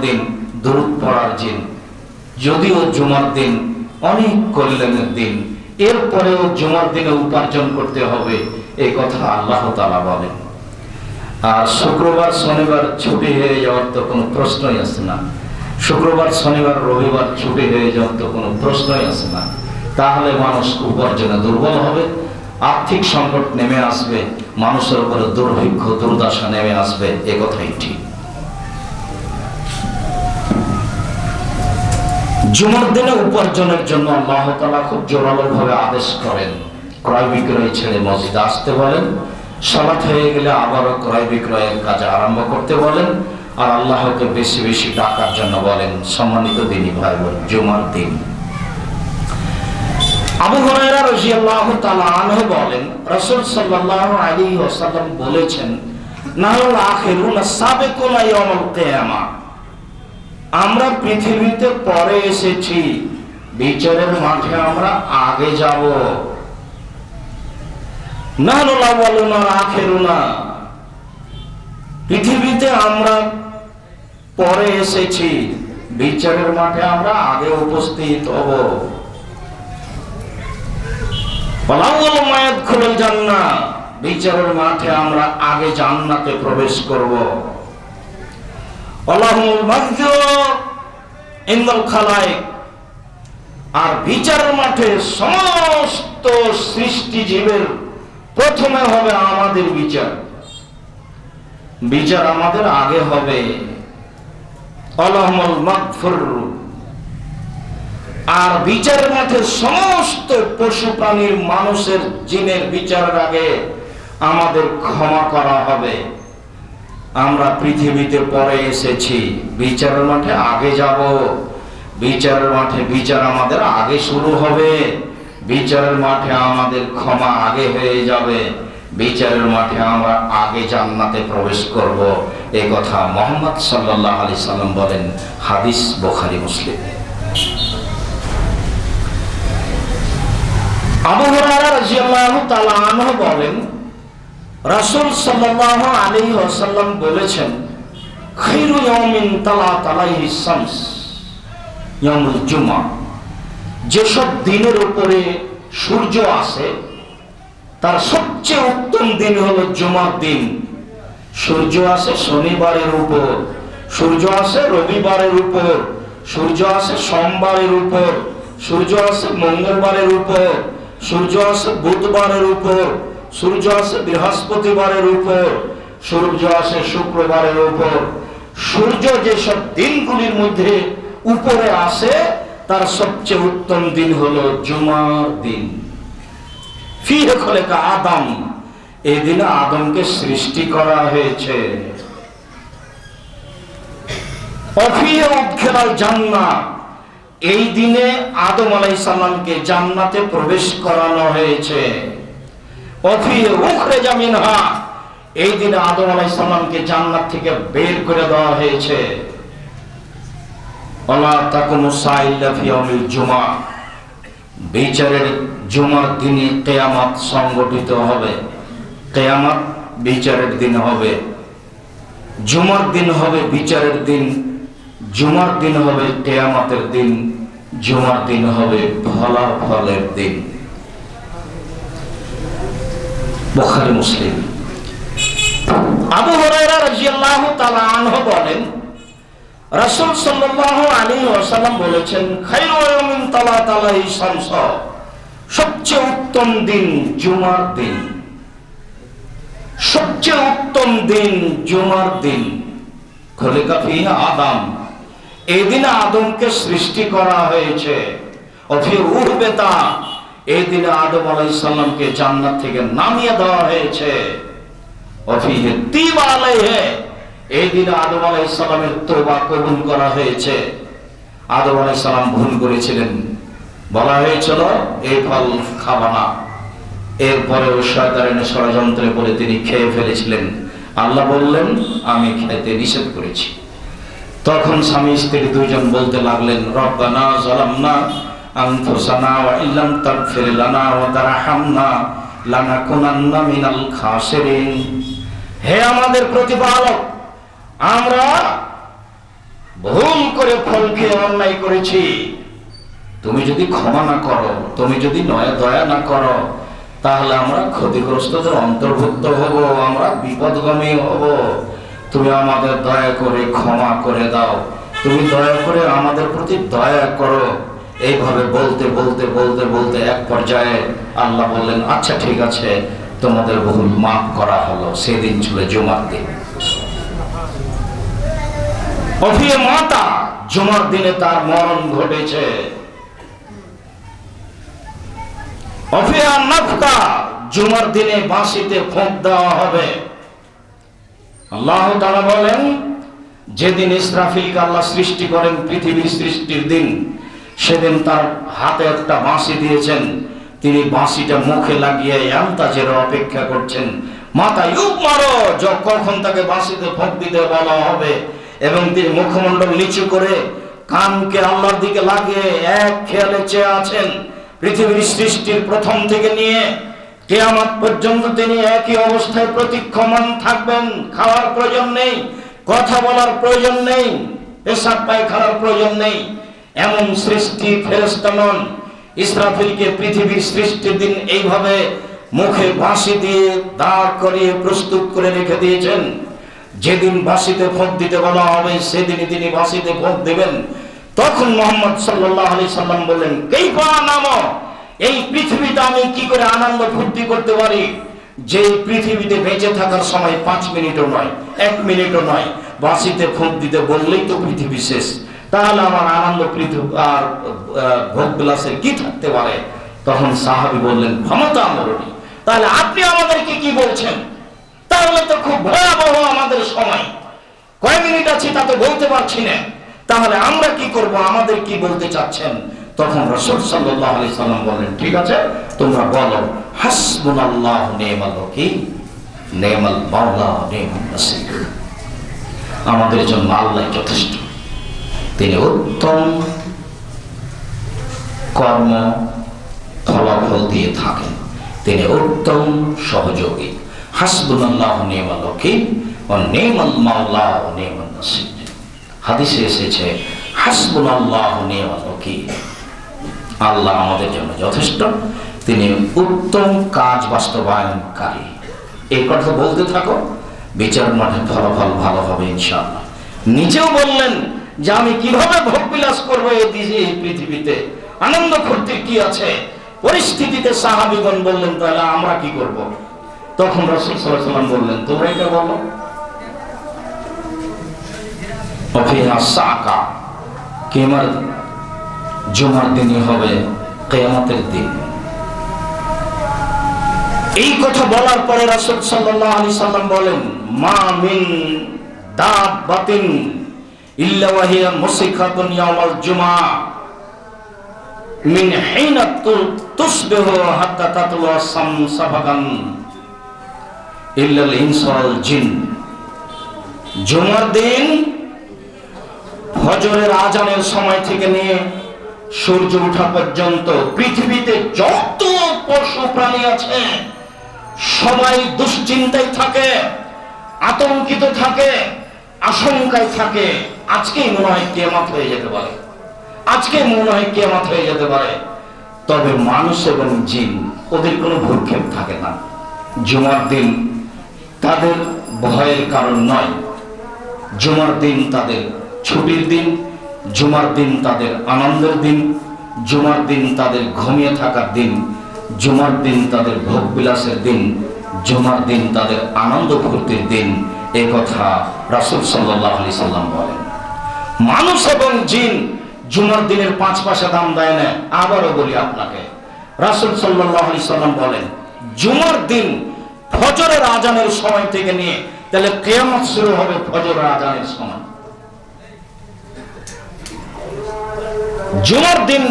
দিন দরুদ পড়ার দিন, যদিও জুমার দিন অনেক কল্যাণের দিন, এরপরেও জুমার দিনে উপার্জন করতে হবে, এই কথা আল্লাহ তাআলা বলেন। আর শুক্রবার শনিবার ছুটি হয়ে যাওয়ার তো কোনো প্রশ্নই আসে না। শুক্রবার শনিবার রবিবার ছুটি হয়ে যাওয়ার তো কোনো প্রশ্নই আসে না। তাহলে মানুষ উপার্জনে দুর্বল হবে, আর্থিক সংকট নেমে আসবে, মানুষের উপরে দুর্ভিক্ষ দুর্দশা নেমে আসবে, এ কথাই ঠিক। জুমার দিনে উপার্জনের জন্য আল্লাহ তাআলা খুব জোরালো ভাবে আদেশ করেন। ক্রয় বিক্রয় ছেড়ে মসজিদে আসতে বলেন, সালাত হয়ে গেলে আবারও ক্রয় বিক্রয়ের কাজ আরম্ভ করতে বলেন, আর আল্লাহকে বেশি বেশি ডাকার জন্য বলেন। সম্মানিত দিনী ভাই বোন, জুমার দিন আবু হুরায়রা রাদিয়াল্লাহু তাআলা আনহু বলেন, রাসূল সাল্লাল্লাহু আলাইহি ওয়াসাল্লাম বলেছেন, নাহুল আখিরুনা সাবিকুনা ইয়াউমুল কিয়ামা, আমরা পৃথিবীতে পরে এসেছি, বিচারের মাঠে আমরা আগে যাব। নাহুল আউয়ালুনা আখিরুনা, পৃথিবীতে আমরা পরে এসেছি, বিচারের মাঠে আমরা আগে উপস্থিত হব। বিচারের মাঠে আমরা আগে জান্নাতে প্রবেশ করব। আর বিচারের মাঠে সমস্ত সৃষ্টিজীবের প্রথমে হবে আমাদের বিচার, বিচার আমাদের আগে হবে। আল্লাহুল মাগফুর, আর বিচারের মাঠে সমস্ত পশু প্রাণীর মানুষের জিনের বিচারের আগে আমাদের ক্ষমা করা হবে। আমরা পৃথিবীতে পরে এসেছি, বিচারের মাঠে আগে যাব। বিচারের মাঠে বিচার আমাদের আগে শুরু হবে, বিচারের মাঠে আমাদের ক্ষমা আগে হয়ে যাবে, বিচারের মাঠে আমরা আগে জান্নাতে প্রবেশ করব। এই কথা মুহাম্মদ সাল্লাল্লাহু আলাইহি সাল্লাম বলেন, হাদিস বুখারী মুসলিম। আবু হুরায়রা রাদিয়াল্লাহু তাআলা আনহু বলেন, রাসূল সাল্লাল্লাহু আলাইহি ওয়াসাল্লাম বলেছেন, খায়রু ইয়াউমিন তালাত আলাইহিস শামস ইয়াউমুল জুমআ, যেসব দিনের উপরে সূর্য আসে তার সবচেয়ে উত্তম দিন হলো জুমার দিন। সূর্য আসে শনিবারের উপর, সূর্য আসে রবিবারের উপর, সূর্য আসে সোমবারের উপর, সূর্য আসে মঙ্গলবারের উপর, সূর্য আসে বুধবারের উপর, সূর্য আসে বৃহস্পতিবারের উপর, সূর্য আসে শুক্রবারের উপর। সূর্য যেসব দিনগুলির মধ্যে উপরে আসে তার সবচেয়ে উত্তম দিন হলো জুমার দিন। ফিহে খলেকা আদম, এই দিনে আদমকে সৃষ্টি করা হয়েছে। অফিহে উদখিলাল জান্নাহ, এই দিনে আদম আলাইহিস সালামকে জান্নাতে প্রবেশ করানো হয়েছে। অফিহে উখরিজা মিনহা, এই দিনে আদম আলাইহিস সালামকে জান্নাত থেকে বের করে দেওয়া হয়েছে। ওয়ালা তাকুমু সাইল্লা ফি ইয়াউমিল জুমআ, বিচারের জুমার দিনে কিয়ামত সংগঠিত হবে। কিয়ামত বিচারের দিন হবে, জুমার দিন হবে বিচারের দিন, জুমার দিন হবে কিয়ামতের দিন, জুমার দিন হবে ফলাফলের দিন। বুখারী মুসলিম। আবু হুরায়রা রাদিয়াল্লাহু তাআলা আনহু বলেন, রাসূল সাল্লাল্লাহু আলাইহি ওয়াসাল্লাম বলেছেন, খায়রু ইয়াউমিন তালাত আলাইহিস শামস, সবচেয়ে উত্তম দিন জুমার দিন, সবচেয়ে উত্তম দিন জুমার দিন। খলিকা ফিহি আদম, এই দিনে আদমকে সৃষ্টি করা হয়েছে। অফি উহবেতা, এই দিনে আদম আলাইহিস সালামকে জান্নাত থেকে নামিয়ে দেওয়া হয়েছে। অফিহে তিব আলাইহি, এই দিনে আদম আলাইহিস সালামের তওবা কবুল করা হয়েছে। আদম আলাইহিস সালাম ভুল করেছিলেন, বলা হয়েছিল এই ফল খাবা না, এরপরেও শয়তানের ষড়যন্ত্রে বলে তিনি খেয়ে ফেলেছিলেন। আল্লাহ বললেন, আমি খেতে নিষেধ করেছি। তখন স্বামী স্ত্রী দুইজন বলতে লাগলেন, রব্বানা যালামনা আনফুসানা ওয়া ইল্লাম তাগফির লানা ওয়া তারহামনা লানাকুনান্না মিনাল খাসিরিন, হে আমাদের প্রতিপালক, আমরা ভুল করে ফল খেয়ে অন্যায় করেছি, তুমি যদি ক্ষমা না করো, তুমি যদি দয়া না করো, তাহলে আমরা ক্ষতিগ্রস্তদের অন্তর্ভুক্ত হব, আমরা বিপদগামী হব। তুমি আমাদের দয়া করে ক্ষমা করে দাও, তুমি দয়া করে আমাদের প্রতি দয়া করো। এইভাবে বলতে বলতে বলতে বলতে এক পর্যায়ে আল্লাহ বললেন, আচ্ছা ঠিক আছে, তোমাদের ভুল মাফ করা হলো। সেদিন ছিল জুমার দিন। অফিয়ে মাতা, জুমার দিনে তার মরণ ঘটেছে। অফিয়া নাফকা, জুমার দিনে বাঁশিতে ফোঁক দেওয়া হবে। আল্লাহ তাআলা বলেন, যেদিন ইসরাফিলকে আল্লাহ সৃষ্টি করেন, পৃথিবীর সৃষ্টির দিন, সেদিন তার হাতে একটা বাঁশি দিয়েছেন। তিনি বাঁশিটা মুখে লাগিয়ে ইয়ান্তাজের অপেক্ষা করছেন। মাথা ইউক মারো, কখন তাকে বাঁশিতে ফোঁক দিতে বলা হবে। এবং তিনি মুখমণ্ডল নিচু করে কানকে আল্লাহর দিকে লাগিয়ে এক খেয়ালে চেয়ে আছেন। পৃথিবীর সৃষ্টির প্রথম থেকে নিয়ে কিয়ামত পর্যন্ত তিনি একই অবস্থায় প্রতীক্ষমান থাকবেন। খাওয়ার প্রয়োজন নেই, কথা বলার প্রয়োজন নেই, পেশাব পায়খানার প্রয়োজন নেই। এমন সৃষ্টি ফেরেশতা নন। ইসরাফিলকে পৃথিবীর সৃষ্টির দিন এইভাবে মুখে বাঁশি দিয়ে দাঁড় করিয়ে প্রস্তুত করে রেখে দিয়েছেন। যেদিন বাঁশিতে ফোঁক দিতে বলা হবে, সেদিনই তিনি বাঁশিতে ফোঁক দেবেন। তখন মুহাম্মদ সাল্লাল্লাহু আলাইহি সাল্লাম বললেন, কাইফা নামো, এই পৃথিবীতে আমি কি করে আনন্দ ফুর্তি করতে পারি, যে পৃথিবীতে বেঁচে থাকার সময় 5 মিনিটও নয়, 1 মিনিটও নয়, বাঁশিতে ফোঁক দিতে বললেই তো পৃথিবী শেষ। তাহলে আমার আনন্দ পৃথিবী আর ভোগ বিলাসের কি থাকতে পারে? তখন সাহাবী বললেন, ক্ষমতা আমরণী, তাহলে আপনি আমাদেরকে কি বলছেন? তাহলে তো খুব ভয়াবহ আমাদের সময়, কয় মিনিট আছে তা তো বলতে পারছি না, তাহলে আমরা কি করব? আমাদের কি বলতে চাচ্ছেন? তখন রাসূল সাল্লাল্লাহু আলাইহি সাল্লাম বলেন, ঠিক আছে, তোমরা বলো, হাসবুনাল্লাহু নি'মাল ওয়াকিল, নি'মাল মাওলা নি'মান নাসির। আমাদের জন্য আল্লাহ যথেষ্ট, তিনি উত্তম কর্ম ফলাফল দিয়ে থাকেন, তিনি উত্তম সহযোগী। হাসবুনাল্লাহু নি'মাল ওয়াকিল ওয়া নি'মাল মাওলা ওয়া নি'মান নাসির। হাদিসে এসেছে, হাসবুনাল্লাহু নি'মাল ওয়াকিল, আল্লাহ আমাদের জন্য যথেষ্ট, তিনি উত্তম কাজ বাস্তবায়নকারী। এই কথা বলতে থাকো, বিচার মাঠে ফলাফল ভালো হবে ইনশাআল্লাহ। নিজেও বললেন যে আমি কিভাবে ভোগ বিলাস করবো এই পৃথিবীতে, আনন্দ ফুর্তির কি আছে? পরিস্থিতিতে সাহাবীগণ বললেন, তাহলে আমরা কি করব? তখন রাসূল সাল্লাল্লাহু আলাইহি ওয়াসাল্লাম বললেন, তোমরা এটা বলো, অফিহা সাকা, কিয়ামত জুমার দিনই হবে কিয়ামতের দিন। এই কথা বলার পরে রাসূল সাল্লাল্লাহু আলাইহি সাল্লাম বলেন, মা মিন দাব্বাতিন ইল্লা ওয়া হিয়া মুসিখাতুন ইয়াউমাল জুমআ মিন হিনা তুসবিহু হাত্তা তাতলুআ সাফাকান ইল্লাল ইনস ওয়াল জিন। জুমার দিন ফজরের আজানের সময় থেকে নিয়ে সূর্য ওঠা পর্যন্ত পৃথিবীতে যত পশু প্রাণী আছে সবাই দুশ্চিন্তায় থাকে, আতঙ্কিত থাকে, আশঙ্কায় থাকে। আজকেই মনে হয় কিয়ামত হয়ে যেতে পারে, আজকে মনে হয় কিয়ামত হয়ে যেতে পারে। তবে মানুষ এবং জিন, ওদের কোনো ভ্রুক্ষেপ থাকে না। জুমার দিন তাদের ভয়ের কারণ নয়, জুমার দিন তাদের ছুটির দিন, জুমার দিন তাদের আনন্দের দিন, জুমার দিন তাদের ঘুমিয়ে থাকার দিন, জুমার দিন তাদের ভোগ বিলাসের দিন, জুমার দিন তাদের আনন্দ ফুর্তির দিন। এ কথা রাসূল সাল্লাল্লাহু আলাইহি সাল্লাম বলেন। মানুষ এবং জিন জুমার দিনের 5 পয়সা দাম দেয় না। আবারও বলি আপনাকে, রাসূল সাল্লাল্লাহু আলাইহি সাল্লাম বলেন, জুমার দিন ফজরের আজানের সময় থেকে নিয়ে, তাহলে কিয়ামত শুরু হবে ফজরের আজানের সময়। জুমার দিন